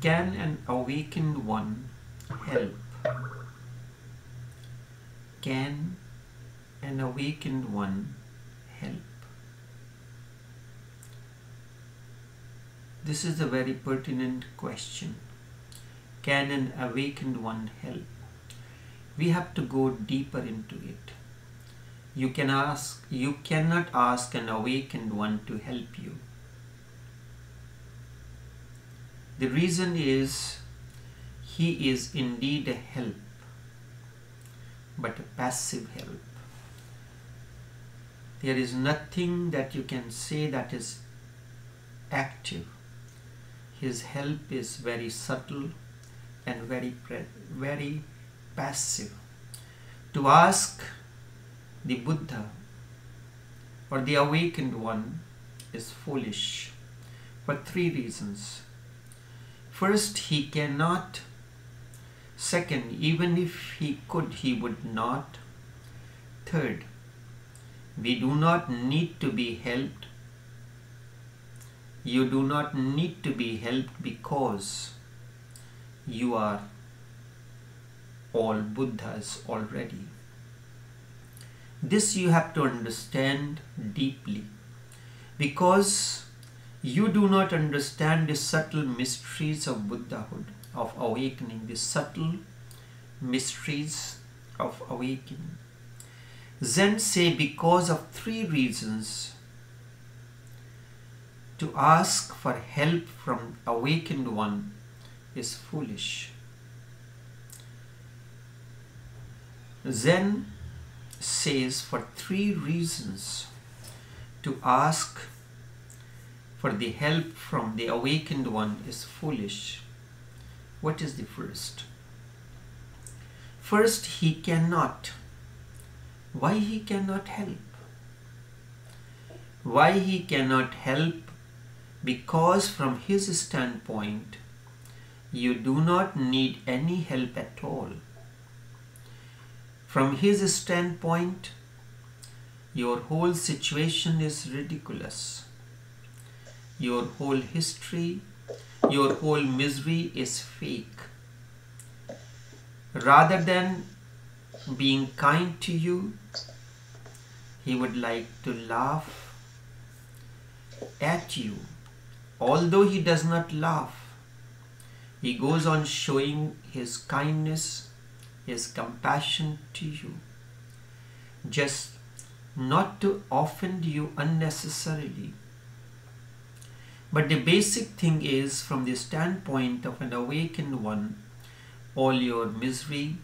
Can an awakened one help? Can an awakened one help? This is a very pertinent question. Can an awakened one help? We have to go deeper into it. You cannot ask an awakened one to help you. The reason is he is indeed a help, but a passive help. There is nothing that you can say that is active. His help is very subtle and very passive. To ask the Buddha or the awakened one is foolish for three reasons. First, he cannot. Second, even if he could, he would not. Third, we do not need to be helped. You do not need to be helped because you are all Buddhas already. This you have to understand deeply, because you do not understand the subtle mysteries of Buddhahood, of awakening, the subtle mysteries of awakening. Zen say because of three reasons to ask for help from awakened one is foolish. Zen says for three reasons to ask for the help from the awakened one is foolish. What is the first? First, he cannot. Why he cannot help? Why he cannot help? Because from his standpoint, you do not need any help at all. From his standpoint, your whole situation is ridiculous. Your whole history, your whole misery is fake. Rather than being kind to you, he would like to laugh at you. Although he does not laugh, he goes on showing his kindness, his compassion to you, just not to offend you unnecessarily. But the basic thing is, from the standpoint of an awakened one, all your misery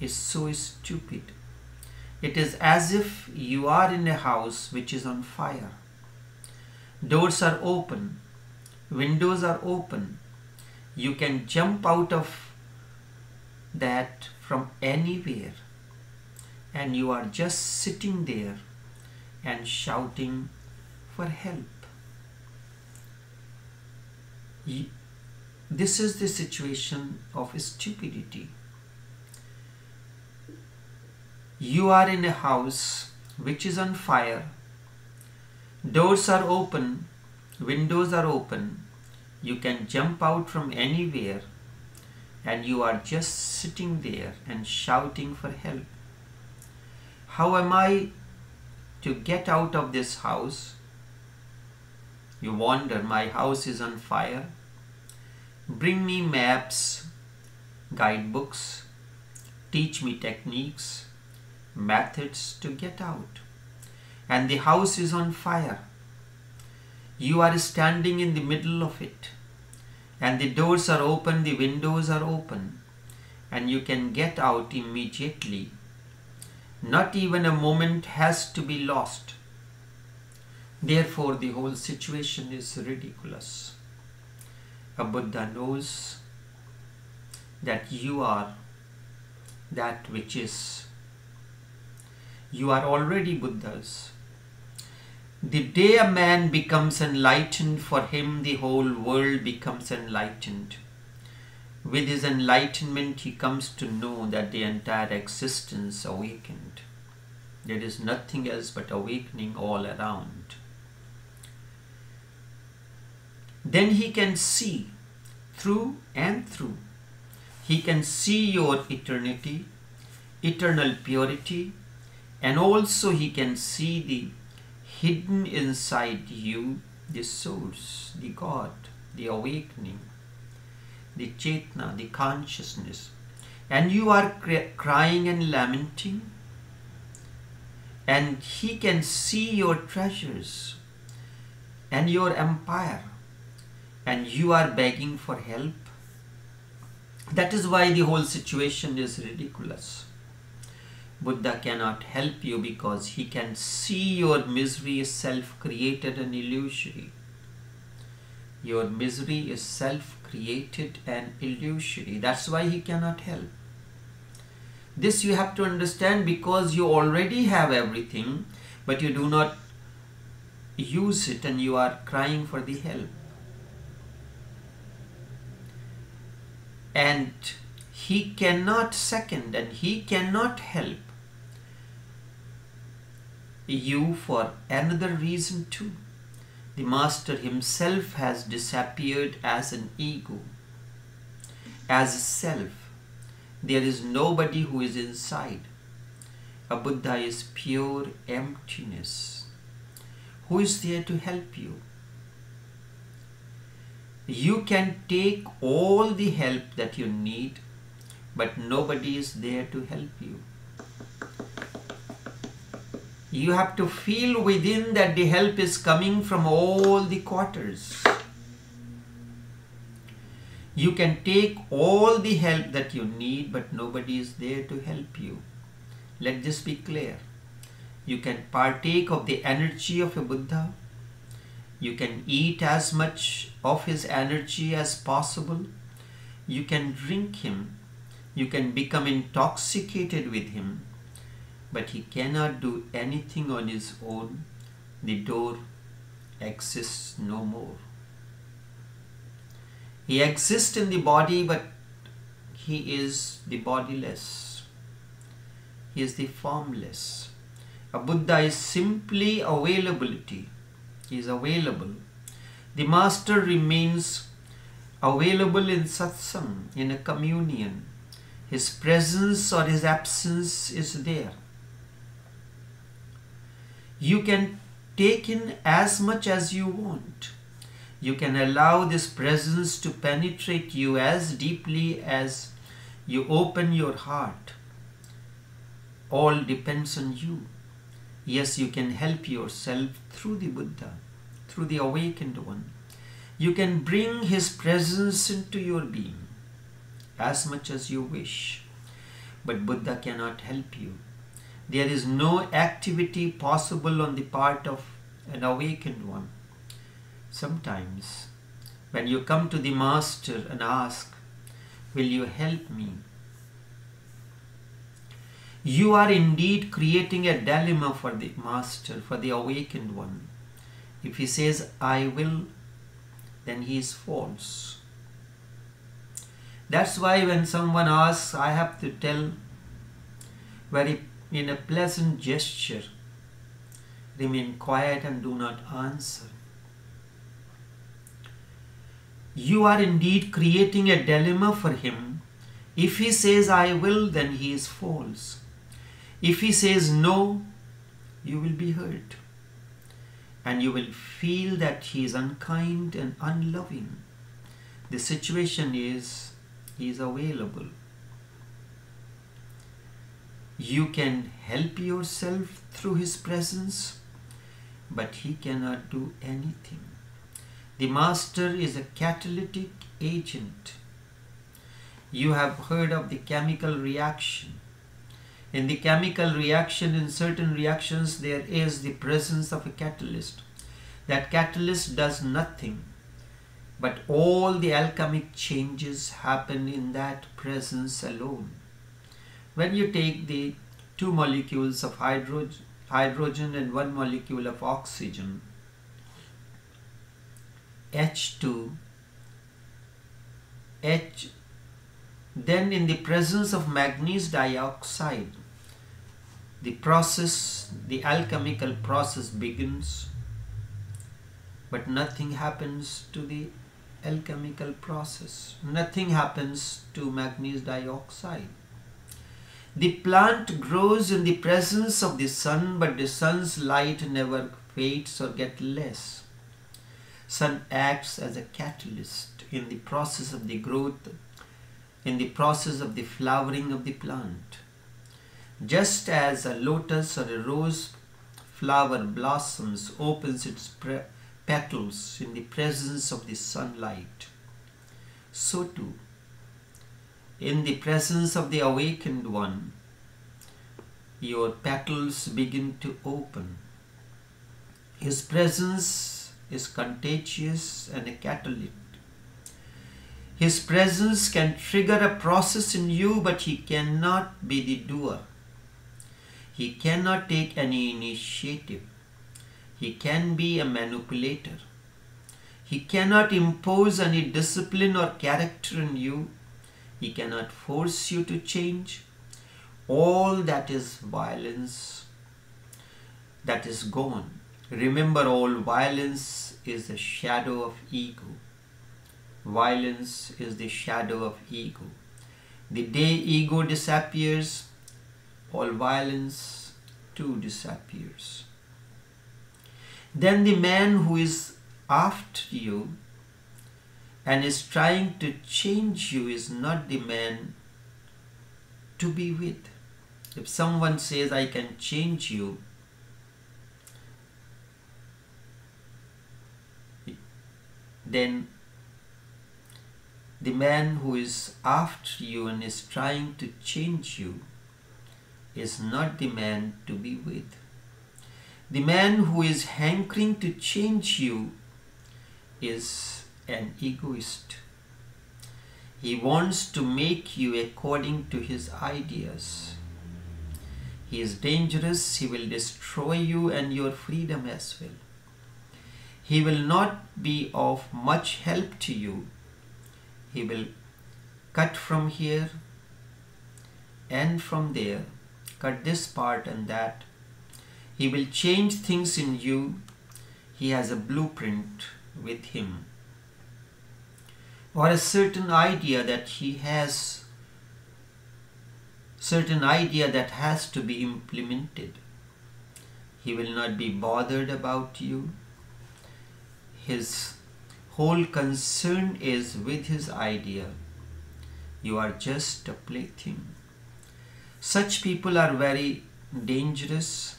is so stupid. It is as if you are in a house which is on fire. Doors are open, windows are open. You can jump out of that from anywhere, and you are just sitting there and shouting for help. This is the situation of stupidity. You are in a house which is on fire. Doors are open, windows are open. You can jump out from anywhere, and you are just sitting there and shouting for help. How am I to get out of this house? You wonder, my house is on fire. Bring me maps, guidebooks, teach me techniques, methods to get out. And the house is on fire. You are standing in the middle of it, and the doors are open, the windows are open, and you can get out immediately. Not even a moment has to be lost. Therefore, the whole situation is ridiculous. A Buddha knows that you are that which is. You are already Buddhas. The day a man becomes enlightened, for him the whole world becomes enlightened. With his enlightenment, he comes to know that the entire existence awakened. There is nothing else but awakening all around. Then he can see through and through. He can see your eternity, eternal purity, and also he can see the hidden inside you, the source, the God, the awakening, the Chetna, the consciousness. And you are crying and lamenting, and he can see your treasures and your empire, and you are begging for help. That is why the whole situation is ridiculous. Buddha cannot help you because he can see your misery is self-created and illusory. Your misery is self-created and illusory. That's why he cannot help. This you have to understand, because you already have everything, but you do not use it and you are crying for the help. And he cannot second and he cannot help you for another reason too. The Master himself has disappeared as an ego, as a self. There is nobody who is inside. A Buddha is pure emptiness. Who is there to help you? You can take all the help that you need, but nobody is there to help you. You have to feel within that the help is coming from all the quarters. You can take all the help that you need, but nobody is there to help you. Let this be clear. You can partake of the energy of a Buddha. You can eat as much of his energy as possible. You can drink him. You can become intoxicated with him. But he cannot do anything on his own. The door exists no more. He exists in the body, but he is the bodiless. He is the formless. A Buddha is simply availability. He is available. The Master remains available in satsang, in a communion. His presence or his absence is there. You can take in as much as you want. You can allow this presence to penetrate you as deeply as you open your heart. All depends on you. Yes, you can help yourself through the Buddha, through the awakened one. You can bring his presence into your being as much as you wish. But Buddha cannot help you. There is no activity possible on the part of an awakened one. Sometimes, when you come to the Master and ask, "Will you help me?" you are indeed creating a dilemma for the Master, for the awakened one. If he says, "I will," then he is false. That's why when someone asks, I have to tell in a pleasant gesture, remain quiet and do not answer. You are indeed creating a dilemma for him. If he says, "I will," then he is false. If he says no, you will be hurt. And you will feel that he is unkind and unloving. The situation is, he is available. You can help yourself through his presence, but he cannot do anything. The Master is a catalytic agent. You have heard of the chemical reaction. In the chemical reaction, in certain reactions, there is the presence of a catalyst. That catalyst does nothing, but all the alchemic changes happen in that presence alone. When you take the 2 molecules of hydrogen and 1 molecule of oxygen, H2, then in the presence of manganese dioxide, the alchemical process begins, but nothing happens to the alchemical process. Nothing happens to manganese dioxide. The plant grows in the presence of the sun, but the sun's light never fades or gets less. Sun acts as a catalyst in the process of the growth, in the process of the flowering of the plant. Just as a lotus or a rose flower blossoms, opens its petals in the presence of the sunlight, so too, in the presence of the awakened one, your petals begin to open. His presence is contagious and a catalyst. His presence can trigger a process in you, but he cannot be the doer. He cannot take any initiative. He can be a manipulator. He cannot impose any discipline or character in you. He cannot force you to change. All that is violence, that is gone. Remember, all violence is the shadow of ego. Violence is the shadow of ego. The day ego disappears, all violence too disappears. Then the man who is after you and is trying to change you is not the man to be with. If someone says, I can change you, then the man who is after you and is trying to change you is not the man to be with. The man who is hankering to change you is an egoist. He wants to make you according to his ideas. He is dangerous. He will destroy you and your freedom as well. He will not be of much help to you. He will cut from here and from there, cut this part and that. He will change things in you. He has a blueprint with him, or a certain idea that he has, certain idea that has to be implemented. He will not be bothered about you. His whole concern is with his idea. You are just a plaything. Such people are very dangerous,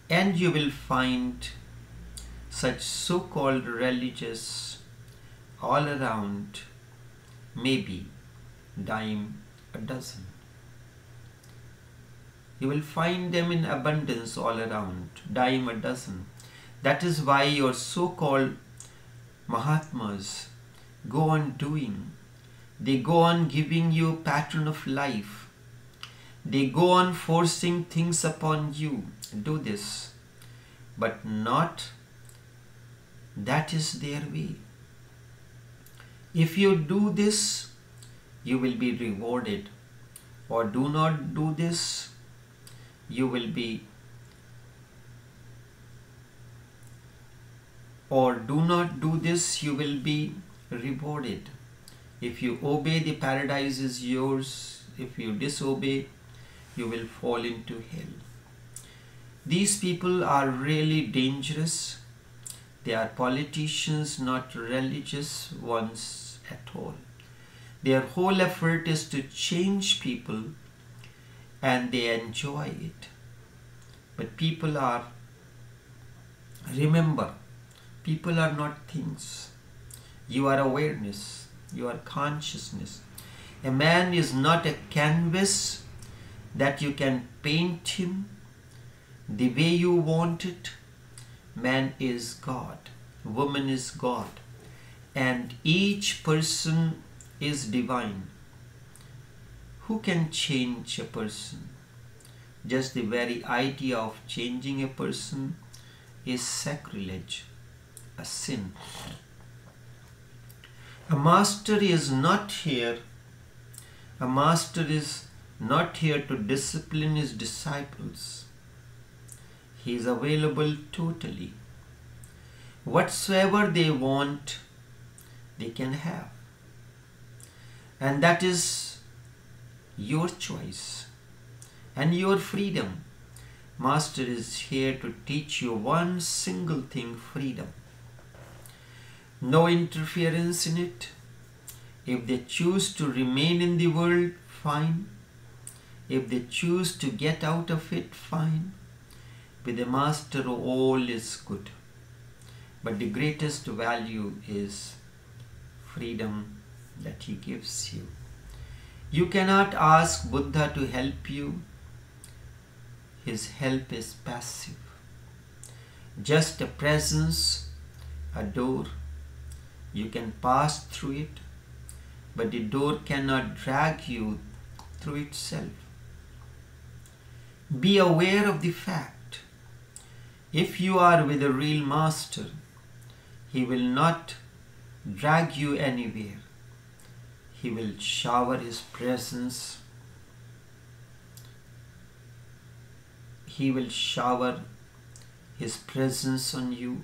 and you will find such so-called religious all around, maybe dime a dozen. You will find them in abundance all around, dime a dozen. That is why your so-called Mahatmas go on doing. They go on giving you a pattern of life. They go on forcing things upon you. Do this, but not that is their way. If you do this, you will be rewarded, or do not do this, you will be, or do not do this, you will be rewarded. If you obey, the paradise is yours. If you disobey, you will fall into hell. These people are really dangerous. They are politicians, not religious ones at all. Their whole effort is to change people, and they enjoy it. But people are, remember, people are not things. You are awareness. You are consciousness. A man is not a canvas that you can paint him the way you want it. Man is God. Woman is God. And each person is divine. Who can change a person? Just the very idea of changing a person is sacrilege, a sin. A master is not here. A master is not here to discipline his disciples. He is available totally. Whatsoever they want, they can have. And that is your choice and your freedom. Master is here to teach you one single thing: freedom. No interference in it. If they choose to remain in the world, fine. If they choose to get out of it, fine. With the Master, all is good. But the greatest value is freedom that he gives you. You cannot ask Buddha to help you. His help is passive. Just a presence, a door. You can pass through it, but the door cannot drag you through itself. Be aware of the fact. If you are with a real Master, he will not drag you anywhere. He will shower his presence. He will shower his presence on you.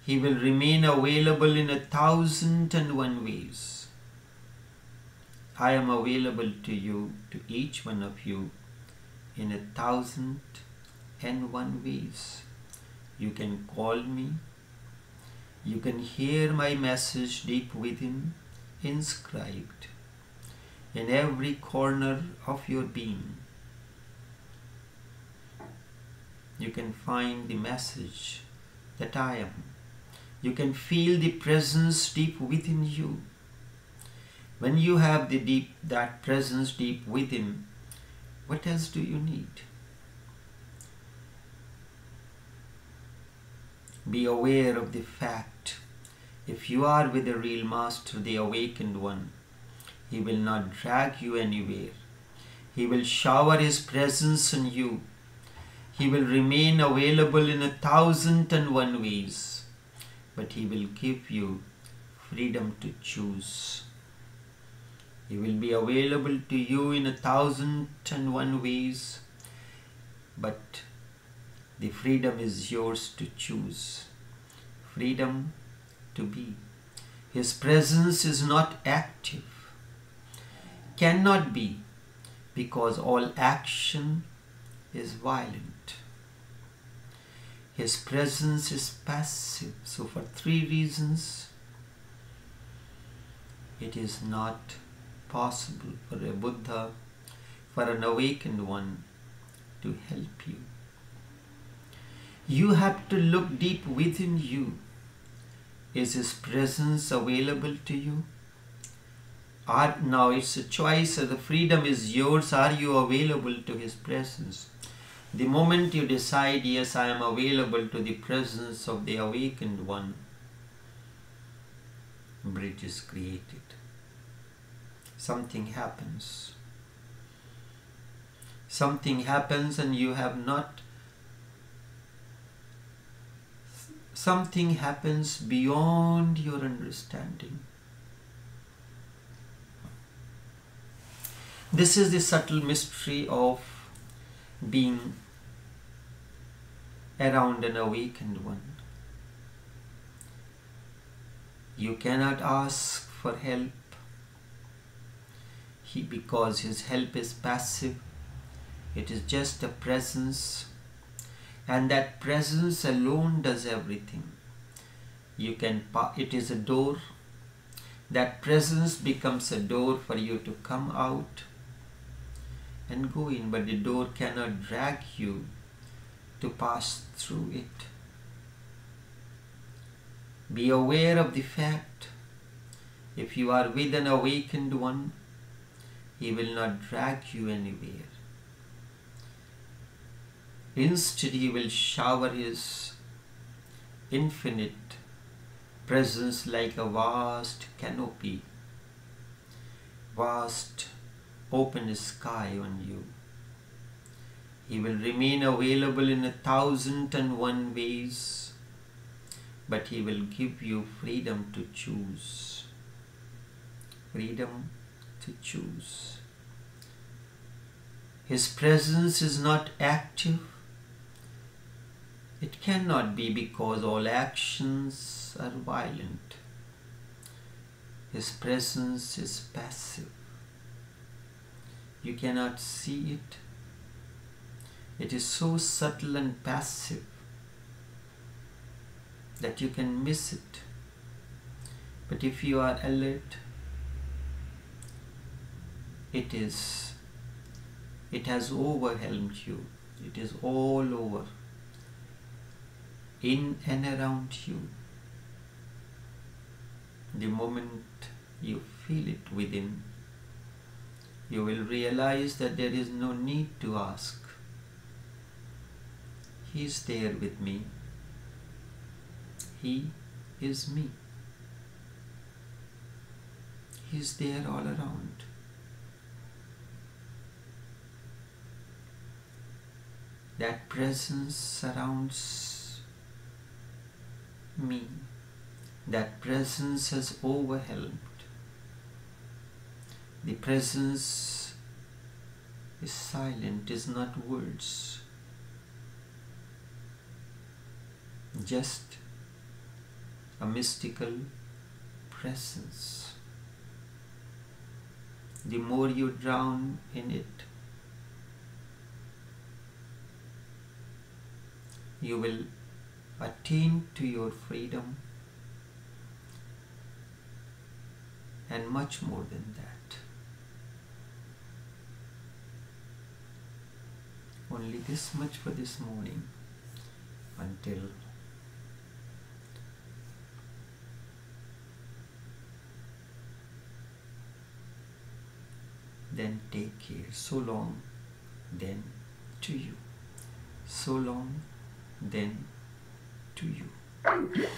He will remain available in 1,001 ways. I am available to you, to each one of you, in 1,001 ways. You can call me. You can hear my message deep within, inscribed in every corner of your being. You can find the message that I am. You can feel the presence deep within you. When you have that presence deep within, what else do you need? Be aware of the fact. If you are with the real Master, the awakened one, he will not drag you anywhere. He will shower his presence on you. He will remain available in 1,001 ways, but he will give you freedom to choose. He will be available to you in 1,001 ways, but the freedom is yours to choose. Freedom to be. His presence is not active. Cannot be, because all action is violent. His presence is passive. So for 3 reasons, it is not possible for a Buddha, for an awakened one, to help you. You have to look deep within you. Is his presence available to you? Now it's a choice. The freedom is yours. Are you available to his presence? The moment you decide, yes, I am available to the presence of the awakened one, bridge is created. Something happens. Something happens and you have not. Something happens beyond your understanding. This is the subtle mystery of being around an awakened one. You cannot ask for help because his help is passive. It is just a presence, and that presence alone does everything. It is a door. That presence becomes a door for you to come out and go in, but the door cannot drag you to pass through it. Be aware of the fact, if you are with an awakened one, he will not drag you anywhere. Instead, he will shower his infinite presence like a vast canopy, vast open sky on you. He will remain available in 1,001 ways, but he will give you freedom to choose. Freedom to choose. His presence is not active. It cannot be, because all actions are violent. His presence is passive. You cannot see it. It is so subtle and passive that you can miss it. But if you are alert, it has overwhelmed you. It is all over, in and around you. The moment you feel it within, you will realize that there is no need to ask. He is there with me. He is me. He is there all around. That presence surrounds me. That presence has overwhelmed. The presence is silent, is not words. Just a mystical presence. The more you drown in it, you will attain to your freedom and much more than that. Only this much for this morning. Until then, take care. So long, then to you. So long, then to you.